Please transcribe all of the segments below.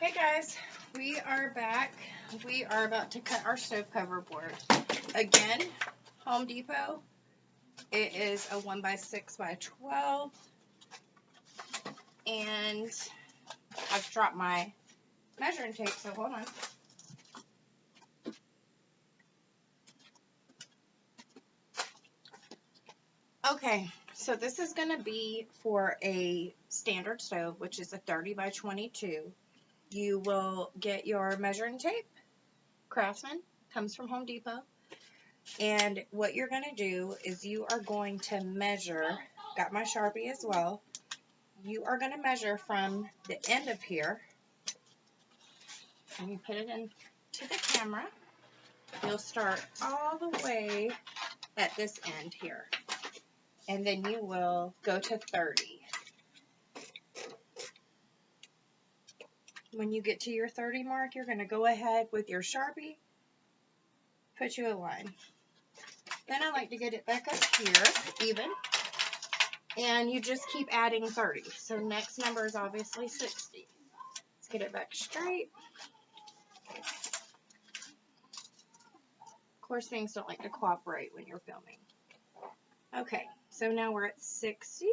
Hey guys, we are back. We are about to cut our stove cover board. Again, Home Depot. It is a 1x6x12. And I've dropped my measuring tape, so hold on. Okay, so this is going to be for a standard stove, which is a 30x22. You will get your measuring tape. Craftsman, comes from Home Depot. And what you're going to do is you are going to measure, got my Sharpie as well, you are going to measure from the end of here, and you put it into the camera. You'll start all the way at this end here, and then you will go to 30. When you get to your 30 mark, you're going to go ahead with your Sharpie, put you a line. Then I like to get it back up here, even, and you just keep adding 30. So next number is obviously 60. Let's get it back straight. Of course, things don't like to cooperate when you're filming. Okay, so now we're at 60.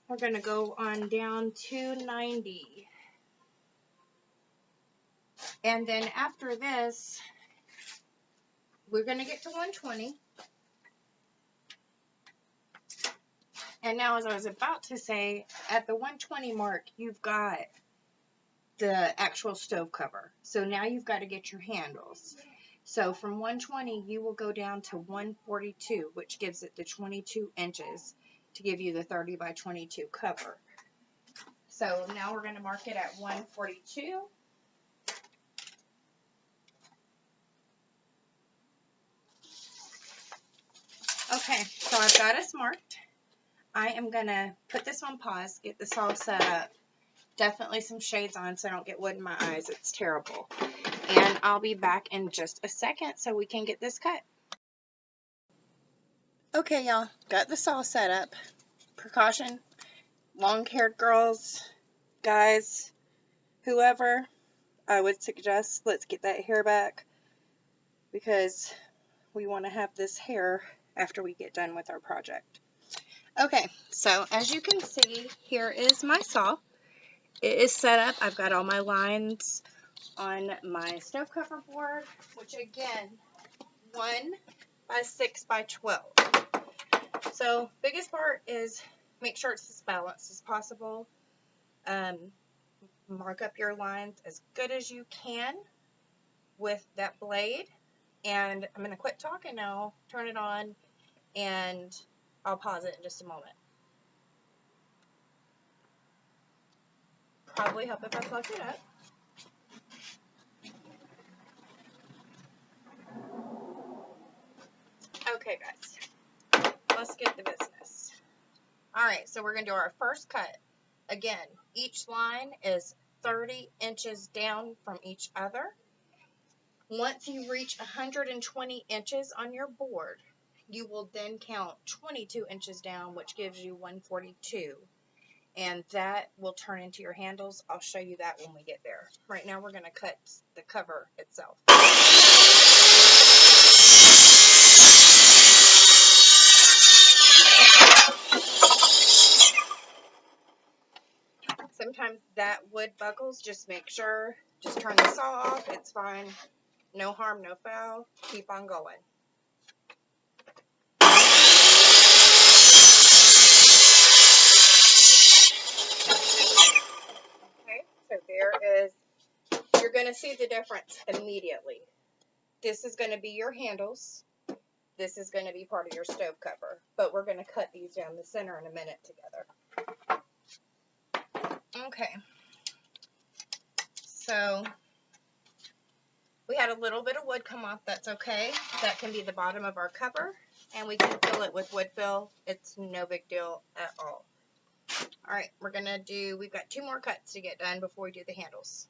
We're going to go on down to 90. And then after this, we're going to get to 120. And now, as I was about to say, at the 120 mark, you've got the actual stove cover. So now you've got to get your handles. So from 120, you will go down to 142, which gives it the 22 inches to give you the 30x22 cover. So now we're going to mark it at 142. Okay, so I've got us marked. I am going to put this on pause, get this all set up. Definitely some shades on so I don't get wood in my eyes. It's terrible. And I'll be back in just a second so we can get this cut. Okay, y'all, got this all set up. Precaution, long-haired girls, guys, whoever, I would suggest let's get that hair back because we want to have this hair after we get done with our project. Okay, so as you can see, here is my saw. It is set up. I've got all my lines on my stove cover board, which again, 1x6x12. So biggest part is make sure it's as balanced as possible. Mark up your lines as good as you can with that blade. And I'm going to quit talking now, turn it on, and I'll pause it in just a moment. Probably help if I plug it up. Okay, guys, let's get to business. All right, so we're going to do our first cut. Again, each line is 30 inches down from each other. Once you reach 120 inches on your board, you will then count 22 inches down, which gives you 142. And that will turn into your handles. I'll show you that when we get there. Right now, we're going to cut the cover itself. Sometimes that wood buckles. Just make sure. Just turn the saw off. It's fine. No harm, no foul. Keep on going. Okay, so there is, you're going to see the difference immediately. This is going to be your handles. This is going to be part of your stove cover. But we're going to cut these down the center in a minute together. Okay. So we had a little bit of wood come off. That's okay. That can be the bottom of our cover. And we can fill it with wood fill. It's no big deal at all. All right, we're going to do, we've got 2 more cuts to get done before we do the handles.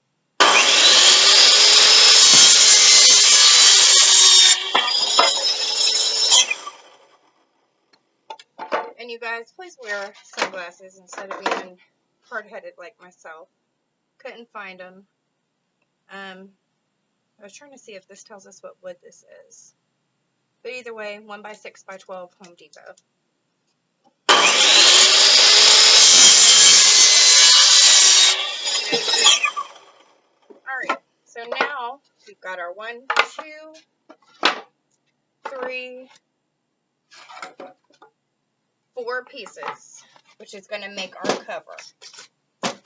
And you guys, please wear sunglasses instead of being hard-headed like myself. Couldn't find them. I was trying to see if this tells us what wood this is. But either way, 1x6x12 Home Depot. Alright, so now we've got our 1, 2, 3, 4 pieces, which is going to make our cover.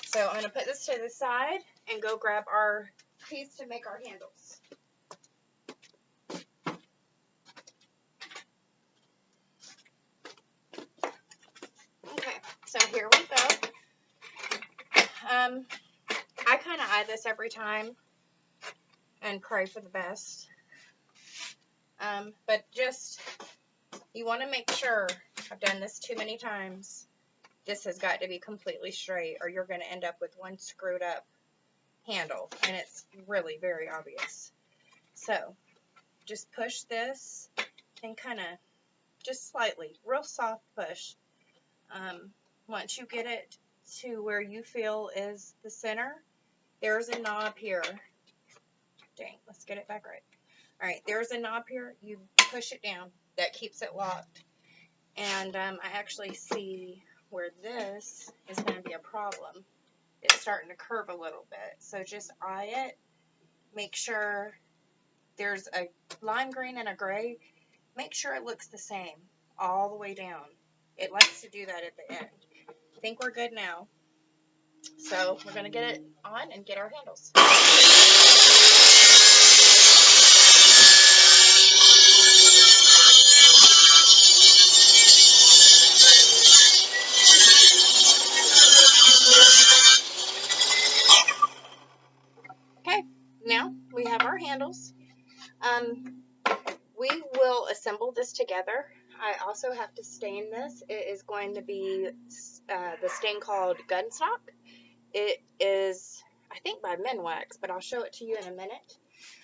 So I'm going to put this to the side and go grab our piece to make our handles. Okay, so here we go. I kind of eye this every time and pray for the best. But just, you want to make sure, I've done this too many times, this has got to be completely straight or you're going to end up with one screwed up handle, and it's really very obvious. So just push this and kind of just slightly, real soft push. Once you get it to where you feel is the center, there's a knob here. Dang, let's get it back right. All right, there's a knob here. You push it down. That keeps it locked. And I actually see where this is going to be a problem. It's starting to curve a little bit. So just eye it. Make sure there's a lime green and a gray. Make sure it looks the same all the way down. It likes to do that at the end. I think we're good now. So we're going to get it on and get our handles. Okay, now we have our handles. We will assemble this together. I also have to stain this. It is going to be the stain called Gunstock. It is, I think, by Minwax, but I'll show it to you in a minute.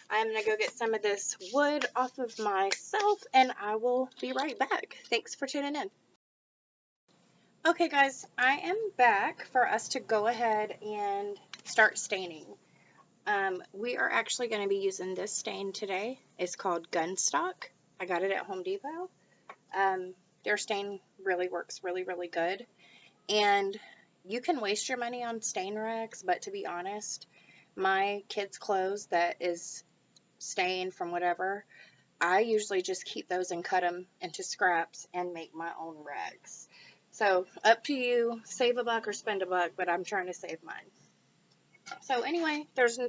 I'm going to go get some of this wood off of myself, and I will be right back. Thanks for tuning in. Okay, guys, I am back for us to go ahead and start staining. We are actually going to be using this stain today. It's called Gunstock. I got it at Home Depot. Their stain really works really, really good. And you can waste your money on stain rags, but to be honest, my kids' clothes that is stained from whatever, I usually just keep those and cut them into scraps and make my own rags. So up to you, save a buck or spend a buck, but I'm trying to save mine. So anyway,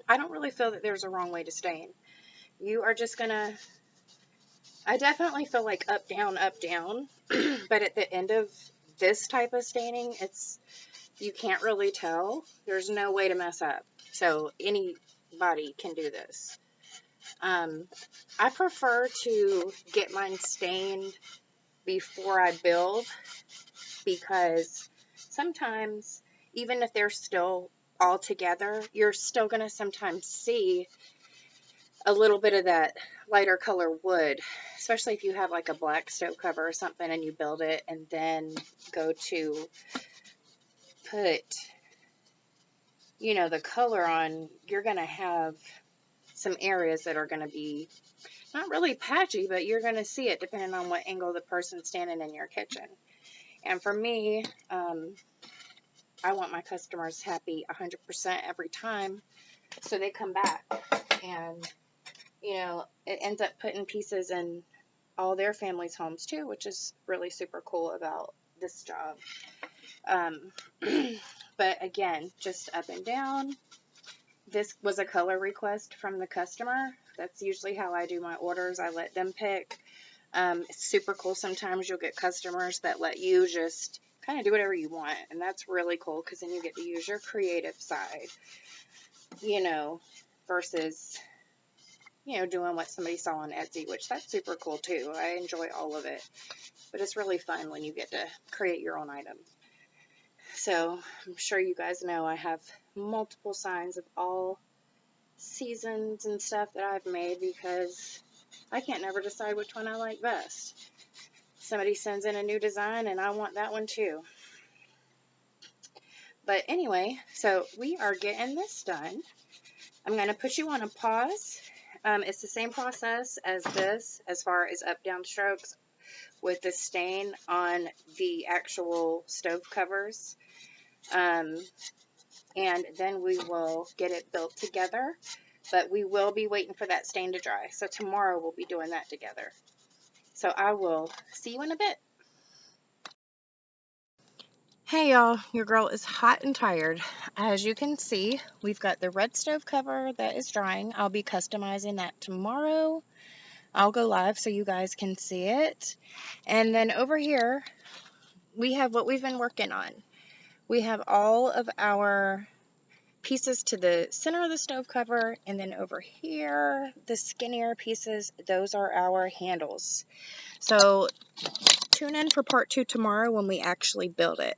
I don't really feel that there's a wrong way to stain. You are just gonna, I definitely feel like up, down, but at the end of this type of staining, you can't really tell. There's no way to mess up. So anybody can do this. I prefer to get mine stained before I build, because sometimes, even if they're still all together, you're still going to sometimes see a little bit of that lighter color wood, especially if you have like a black stove cover or something and you build it and then go to put, you know, the color on. You're going to have some areas that are going to be not really patchy, but you're going to see it depending on what angle the person's standing in your kitchen. And for me, I want my customers happy 100% every time, so they come back. And, you know, it ends up putting pieces in all their families' homes too, which is really super cool about this job. But again, just up and down. This was a color request from the customer. That's usually how I do my orders. I let them pick. It's super cool. Sometimes you'll get customers that let you just kind of do whatever you want, and that's really cool, because then you get to use your creative side, you know, versus, you know, doing what somebody saw on Etsy, which that's super cool too. I enjoy all of it, but it's really fun when you get to create your own item. So I'm sure you guys know I have multiple signs of all seasons and stuff that I've made, because I can't never decide which one I like best. Somebody sends in a new design and I want that one too. But anyway, so we are getting this done. I'm going to put you on a pause. It's the same process as this as far as up-down strokes with the stain on the actual stove covers. And then we will get it built together. But we will be waiting for that stain to dry. So tomorrow we'll be doing that together. So I will see you in a bit. Hey y'all, your girl is hot and tired. As you can see, we've got the red stove cover that is drying. I'll be customizing that tomorrow. I'll go live so you guys can see it. And then over here, we have what we've been working on. We have all of our pieces to the center of the stove cover, and then over here, the skinnier pieces, those are our handles. So tune in for part 2 tomorrow when we actually build it.